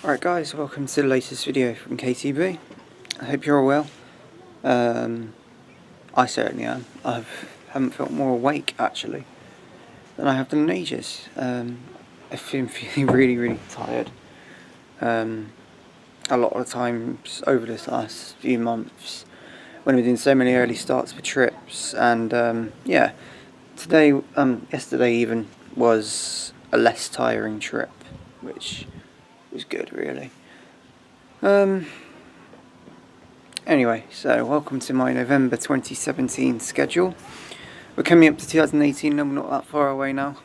Alright guys, welcome to the latest video from KTV. I hope you're all well. I certainly am. I haven't felt more awake actually than I have done in ages. I've been feeling really tired. A lot of the times over this last few months when we've been doing so many early starts for trips, and yeah, yesterday even was a less tiring trip, which was good really. Anyway, so welcome to my November 2017 schedule. We're coming up to 2018 and we're not that far away now.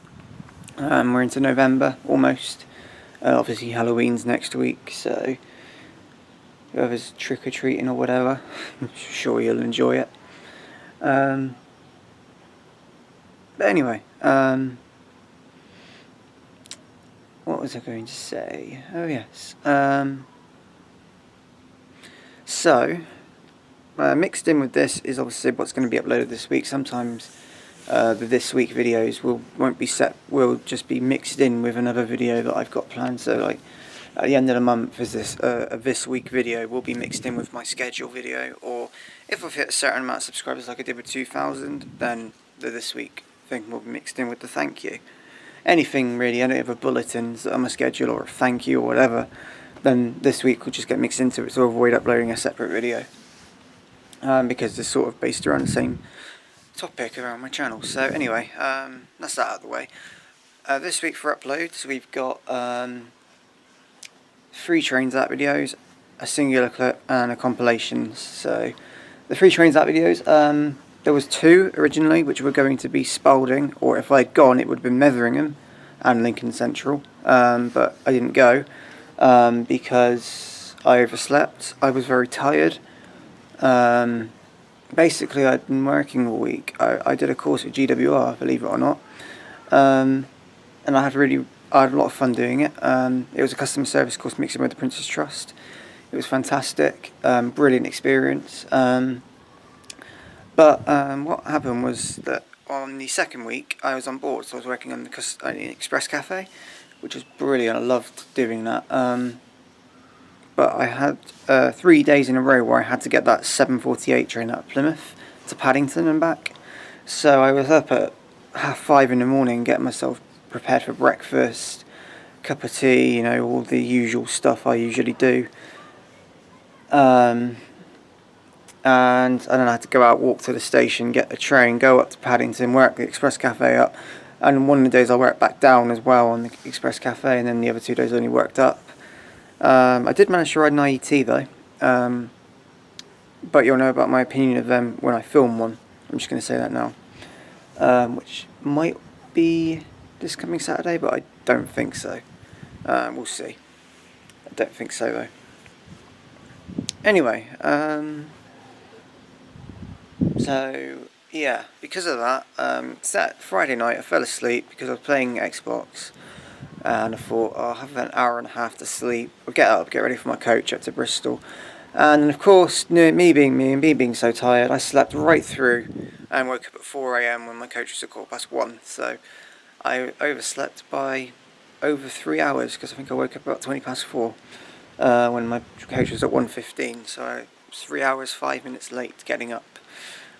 We're into November almost. Obviously Halloween's next week, so whoever's trick-or-treating or whatever, I'm sure you'll enjoy it. But anyway, what was I going to say? Oh yes. So mixed in with this is obviously what's going to be uploaded this week. Sometimes the this week videos will just be mixed in with another video that I've got planned. So like at the end of the month is this week video will be mixed in with my schedule video, or if I've hit a certain amount of subscribers like I did with 2000, then the this week thing will be mixed in with the thank you. Anything really, any other bulletins on my schedule or a thank you or whatever, then this week will just get mixed into it, so avoid uploading a separate video, because they're sort of based around the same topic around my channel. So anyway, that's that out of the way. This week for uploads we've got 3 Trains Out videos, a singular clip and a compilation. So the 3 Trains Out videos, there was 2 originally which were going to be Spalding, or if I'd gone it would have been Metheringham and Lincoln Central, but I didn't go because I overslept. I was very tired. Basically I'd been working all week. I did a course at GWR, believe it or not, and I had a lot of fun doing it. It was a customer service course mixing with the Prince's Trust. It was fantastic, brilliant experience. But what happened was that on the second week I was on board, so I was working on the Express Cafe, which was brilliant. I loved doing that. But I had 3 days in a row where I had to get that 7:48 train out of Plymouth to Paddington and back. So I was up at 5:30 in the morning getting myself prepared for breakfast, cup of tea, you know, all the usual stuff I usually do. And then I had to go out, walk to the station, get the train, go up to Paddington, work the Express Cafe up, and one of the days I worked back down as well on the Express Cafe, and then the other 2 days I only worked up. I did manage to ride an IET though, but you'll know about my opinion of them when I film one. I'm just going to say that now, which might be this coming Saturday, but I don't think so. We'll see. I don't think so though. Anyway, so yeah, because of that, that Friday night I fell asleep because I was playing Xbox, and I thought, oh, I'll have an hour and a half to sleep. I'll get up, get ready for my coach up to Bristol. And of course, me being so tired, I slept right through and woke up at 4 AM when my coach was at 1:15. So I overslept by over 3 hours, because I think I woke up about 4:20 when my coach was at 1:15. So I was 3 hours 5 minutes late getting up.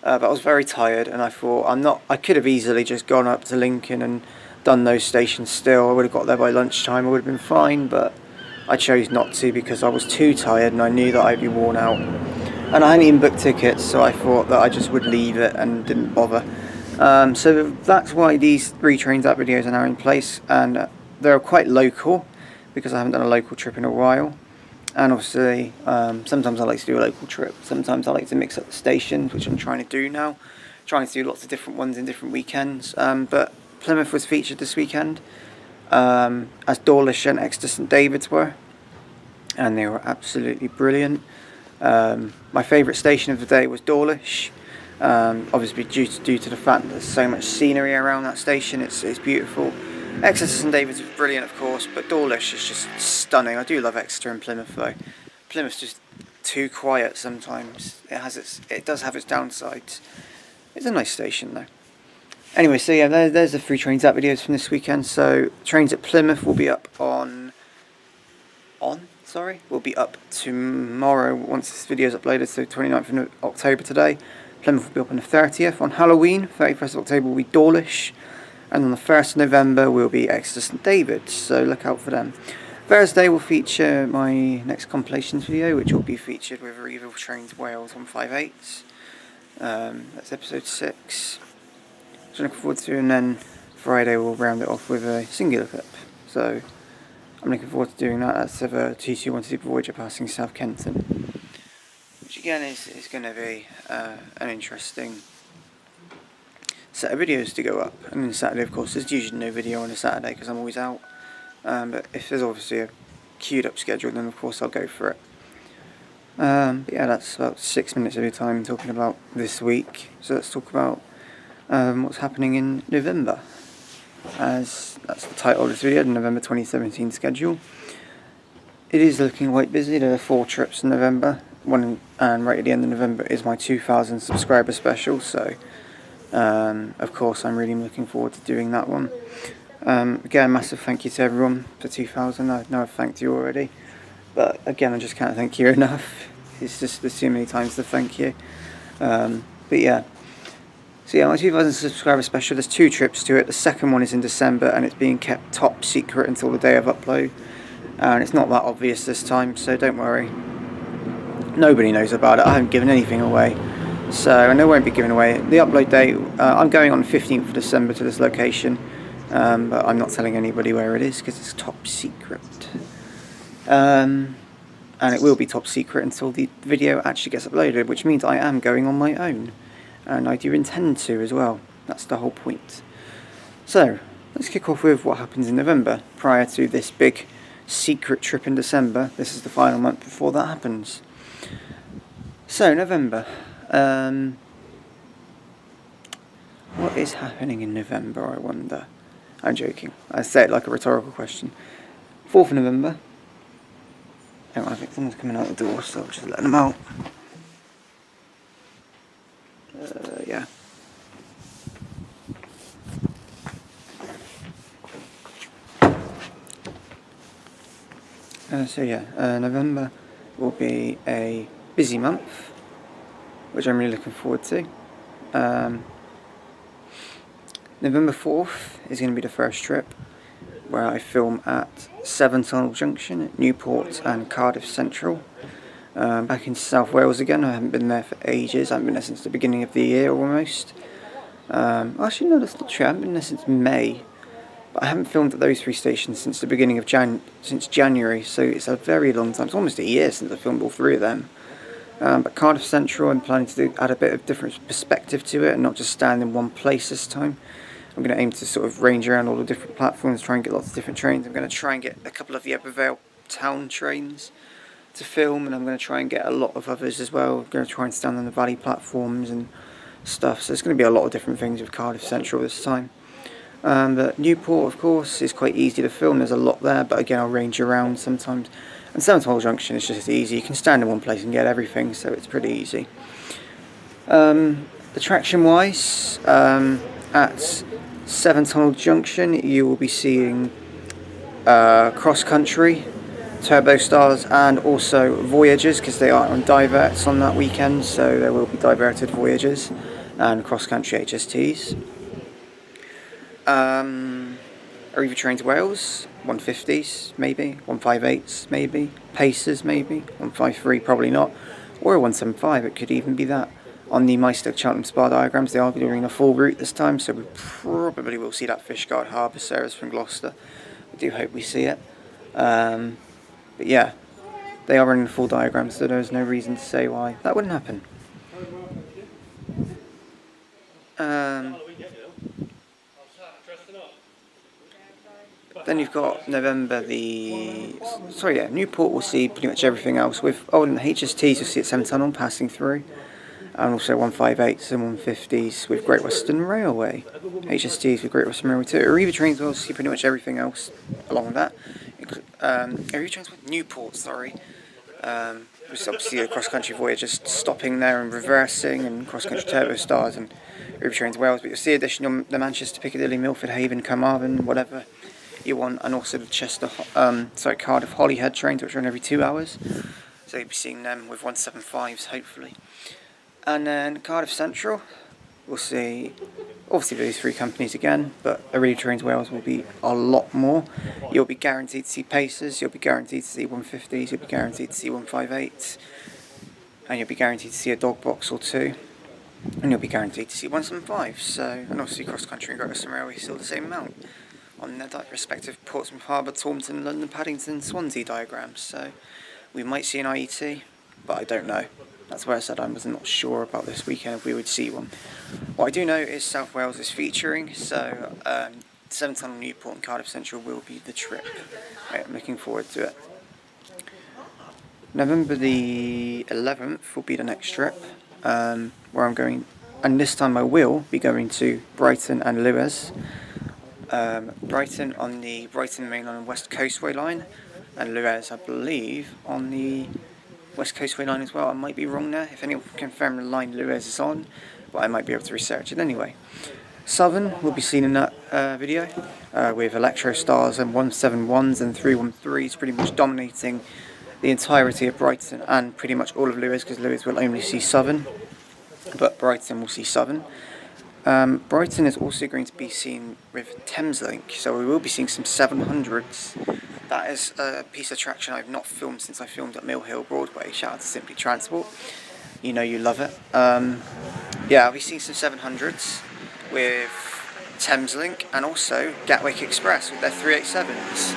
But I was very tired, and I thought I could have easily just gone up to Lincoln and done those stations still. I would have got there by lunchtime, I would have been fine, but I chose not to because I was too tired and I knew that I'd be worn out. And I hadn't even booked tickets, so I thought that I just would leave it and didn't bother. So that's why these 3 Trains Out videos are now in place, and they're quite local because I haven't done a local trip in a while. And obviously, sometimes I like to do a local trip, sometimes I like to mix up the stations, which I'm trying to do now. Trying to do lots of different ones in different weekends, but Plymouth was featured this weekend, as Dawlish and Exeter St David's were, and they were absolutely brilliant. My favourite station of the day was Dawlish, obviously due to the fact that there's so much scenery around that station. It's beautiful. Exeter St David's was brilliant, of course, but Dawlish is just stunning. I do love Exeter and Plymouth though. Plymouth's just too quiet sometimes. It does have its downsides. It's a nice station though. Anyway, so yeah, there's the 3 Trains Out videos from this weekend. So trains at Plymouth will be up on sorry, will be up tomorrow once this video is uploaded, so 29th of October today. Plymouth will be up on the 30th. On Halloween, 31st of October, will be Dawlish. And on the 1st of November will be Exeter St David, so look out for them. Thursday will feature my next compilations video, which will be featured with Arrival Trains Wales 158. That's episode 6. So looking forward to, and then Friday we'll round it off with a singular clip. So I'm looking forward to doing that. That's of a TC1 Super Voyager passing South Kenton, which again is going to be an interesting set of videos to go up. And then Saturday, of course, there's usually no video on a Saturday because I'm always out. But if there's obviously a queued up schedule, then of course I'll go for it. But yeah, that's about 6 minutes of your time talking about this week. So let's talk about what's happening in November, as that's the title of this video, the November 2017 schedule. It is looking quite busy. There are 4 trips in November. And right at the end of November is my 2,000 subscriber special, so of course I'm really looking forward to doing that one. Again, massive thank you to everyone for 2,000. I know I've thanked you already, but again I just can't thank you enough. It's just there's too many times to thank you. But yeah, so yeah, my 2,000 subscriber special, there's 2 trips to it. The second one is in December and it's being kept top secret until the day of upload, and it's not that obvious this time, so don't worry. Nobody knows about it. I haven't given anything away, so and it won't be given away. The upload date, I'm going on the 15th of December to this location, but I'm not telling anybody where it is because it's top secret. And it will be top secret until the video actually gets uploaded, which means I am going on my own, and I do intend to as well. That's the whole point. So let's kick off with what happens in November prior to this big secret trip in December. This is the final month before that happens. So November, what is happening in November, I wonder? I'm joking, I say it like a rhetorical question. 4th of November, oh, I think someone's coming out the door, so I'll just let them out. Yeah. So yeah, November will be a busy month, which I'm really looking forward to. November 4th is going to be the first trip where I film at Severn Junction at Newport and Cardiff Central. Back in South Wales again. I haven't been there for ages. I haven't been there since the beginning of the year almost. Actually no, that's not true. I haven't been there since May. But I haven't filmed at those 3 stations since the beginning of January, so it's a very long time. It's almost a year since I filmed all 3 of them. But Cardiff Central, I'm planning to add a bit of different perspective to it and not just stand in one place this time. I'm going to aim to sort of range around all the different platforms, try and get lots of different trains. I'm going to try and get a couple of the Ebervale town trains to film, and I'm going to try and get a lot of others as well. I'm going to try and stand on the valley platforms and stuff, so there's going to be a lot of different things with Cardiff Central this time. But Newport, of course, is quite easy to film. There's a lot there, but again, I'll range around sometimes. And Severn Junction is just easy. You can stand in one place and get everything, so it's pretty easy. Attraction-wise, at Severn Junction, you will be seeing cross-country, Turbo Stars, and also Voyagers, because they are on diverts on that weekend, so there will be diverted Voyagers and cross-country HSTs. Arrival Trains Wales, 150s maybe, 158s maybe, Pacers maybe, 153 probably not, or a 175, it could even be that. On the Mystock Cheltenham Spa diagrams, they are doing a full route this time, so we probably will see that Fishguard Harbour service from Gloucester. I do hope we see it. But yeah, they are running full diagrams, so there's no reason to say why that wouldn't happen. Then you've got November Newport will see pretty much everything else. And the HSTs you'll see at Severn Tunnel passing through, and also 158s and 150s with Great Western Railway. HSTs with Great Western Railway too. Arriva Trains will see pretty much everything else along with that. Arriva Trains with Newport, which obviously a cross-country voyage, just stopping there and reversing, and cross-country Turbo Stars and Arriva Trains Wales. But you'll see additional the Manchester, Piccadilly, Milford Haven, Carmarthen, whatever and also the Cardiff Holyhead trains, which run every 2 hours. So you'll be seeing them with 175s, hopefully. And then Cardiff Central, we'll see, obviously those 3 companies again, but Iridium Trains Wales will be a lot more. You'll be guaranteed to see Pacers, you'll be guaranteed to see 150s, you'll be guaranteed to see 158s, and you'll be guaranteed to see a dog box or 2, and you'll be guaranteed to see 175s. So, and obviously cross country and Great Western Railway still the same amount on their respective Portsmouth Harbour, Taunton, London, Paddington, Swansea diagrams. So we might see an IET, but I don't know. That's where I said I was not sure about this weekend if we would see one. What I do know is South Wales is featuring, so Severn Tunnel, Newport and Cardiff Central will be the trip. Right, I'm looking forward to it. November the 11th will be the next trip, where I'm going, and this time I will be going to Brighton and Lewes. Brighton on the Brighton Main Line and West Coastway line, and Lewes, I believe, on the West Coastway line as well. I might be wrong there. If anyone can confirm the line Lewes is on, but I might be able to research it anyway. Severn will be seen in that video with Electro Stars and 171s and 313s pretty much dominating the entirety of Brighton and pretty much all of Lewes, because Lewes will only see Severn, but Brighton will see Severn. Brighton is also going to be seen with Thameslink, so we will be seeing some 700s. That is a piece of traction I've not filmed since I filmed at Mill Hill Broadway. Shout out to Simply Transport. You know you love it. Yeah, I'll be seeing some 700s with Thameslink and also Gatwick Express with their 387s.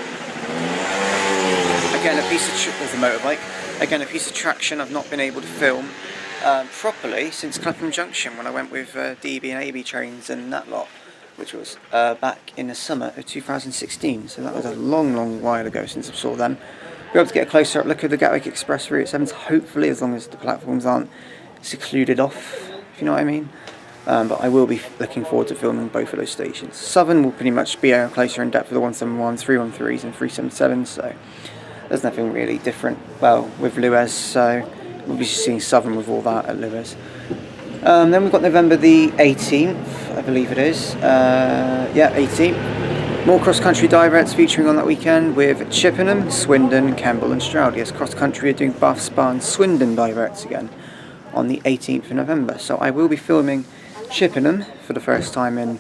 Again, there's a motorbike. Again, a piece of traction I've not been able to film properly since Clapham Junction when I went with DB and AB trains and that lot, which was back in the summer of 2016. So that was a long while ago since I saw them. Be able to get a closer up look at the Gatwick Express 387s, hopefully, as long as the platforms aren't secluded off, if you know what I mean. But I will be looking forward to filming both of those stations. Severn will pretty much be closer in depth with the 171s, 313s and 377s, so there's nothing really different, well, with Lewes, so we'll be seeing Severn with all that at Lewes. Then we've got November the 18th, I believe it is. 18th. More cross-country directs featuring on that weekend with Chippenham, Swindon, Kemble and Stroud. Yes, cross-country are doing Bath, Spa and Swindon directs again on the 18th of November. So I will be filming Chippenham for the first time in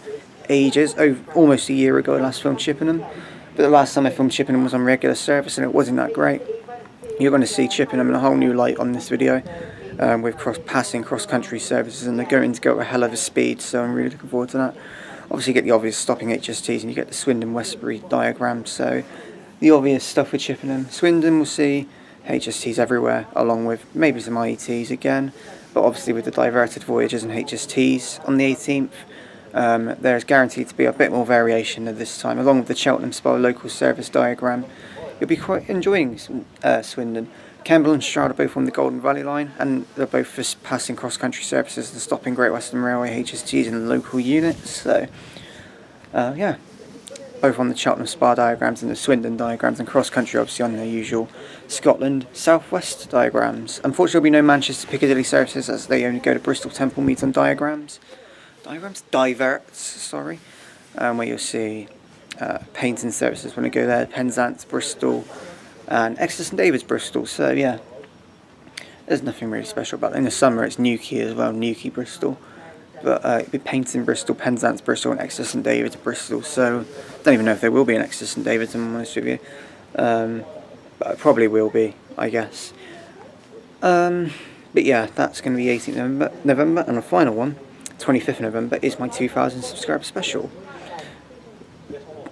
ages. Almost a year ago I last filmed Chippenham. But the last time I filmed Chippenham was on regular service and it wasn't that great. You're going to see Chippenham in a whole new light on this video. With passing cross-country services, and they're going to go at a hell of a speed, so I'm really looking forward to that. Obviously you get the obvious stopping HSTs and you get the Swindon Westbury diagram, so the obvious stuff with Chippenham. Swindon will see HSTs everywhere, along with maybe some IETs again, but obviously with the diverted voyages and HSTs on the 18th, there's guaranteed to be a bit more variation at this time, along with the Cheltenham Spa local service diagram. You'll be quite enjoying Swindon. Kemble and Stroud are both on the Golden Valley line, and they're both just passing cross-country services and stopping Great Western Railway HSTs in the local units. So, yeah, both on the Cheltenham Spa diagrams and the Swindon diagrams, and cross-country obviously on their usual Scotland Southwest diagrams. Unfortunately, there'll be no Manchester Piccadilly services as they only go to Bristol Temple Meads on diverts, sorry, where you'll see Paignton services when they go there, Penzance, Bristol, and Exeter St David's Bristol. So yeah, there's nothing really special about it. In the summer it's Newquay as well, Newquay Bristol, but it'd be Paignton Bristol, Penzance Bristol and Exeter St David's Bristol. So I don't even know if there will be an Exeter St David's, if I'm honest with you, but it probably will be, I guess. But yeah, that's going to be 18th November, and the final one, 25th November, is my 2,000 subscriber special.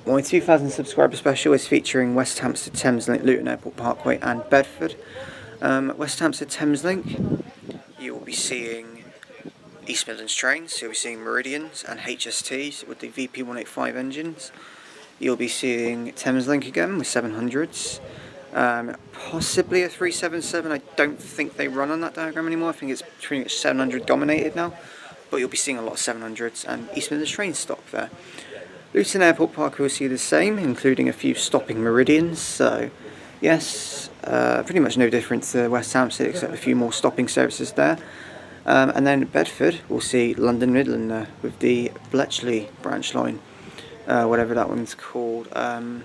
My 2,000 subscriber special is featuring West Hampstead, Thameslink, Luton Airport, Parkway and Bedford. West Hampstead, Thameslink, you will be seeing East Midlands trains, so you'll be seeing Meridians and HSTs with the VP185 engines. You'll be seeing Thameslink again with 700s, possibly a 377. I don't think they run on that diagram anymore. I think it's pretty much 700 dominated now, but you'll be seeing a lot of 700s and East Midlands train stock there. Luton Airport Park will see the same, including a few stopping Meridians, so yes, pretty much no difference to West Hampstead except a few more stopping services there. And then Bedford will see London Midland there with the Bletchley branch line. whatever that one's called. Oh,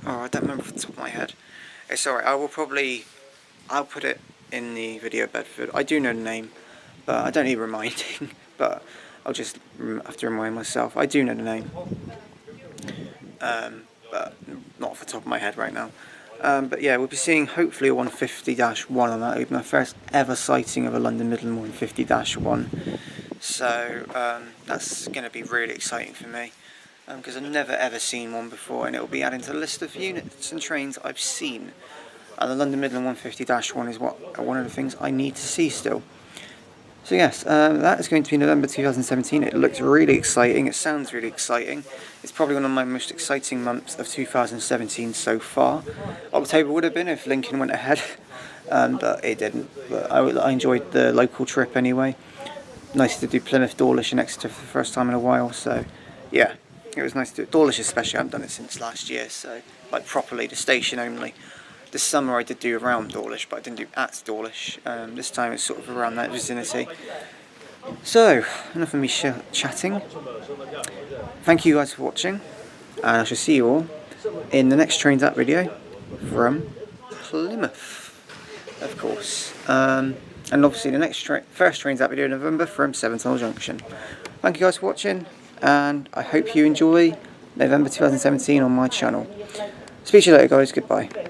I don't remember off the top of my head. It's alright, I'll put it in the video Bedford. I do know the name, but I don't need reminding, but I'll just have to remind myself. I do know the name, but not off the top of my head right now. But yeah, we'll be seeing hopefully a 150-1 on that. It'll be my first ever sighting of a London Midland 150-1. So that's going to be really exciting for me, because I've never ever seen one before, and it will be adding to the list of units and trains I've seen. And the London Midland 150-1 is one of the things I need to see still. So yes, that is going to be November 2017. It looks really exciting. It sounds really exciting. It's probably one of my most exciting months of 2017 so far. October would have been if Lincoln went ahead, but it didn't. But I enjoyed the local trip anyway. Nice to do Plymouth, Dawlish and Exeter for the first time in a while. So yeah, it was nice to do it. Dawlish especially, I haven't done it since last year. So like properly, the station only. This summer I did do around Dawlish, but I didn't do at Dawlish. This time it's sort of around that vicinity. So, enough of me chatting. Thank you guys for watching, and I shall see you all in the next Trains App video from Plymouth, of course. And obviously the next first Trains App video in November from Severn Junction. Thank you guys for watching, and I hope you enjoy November 2017 on my channel. Speak to you later guys, goodbye.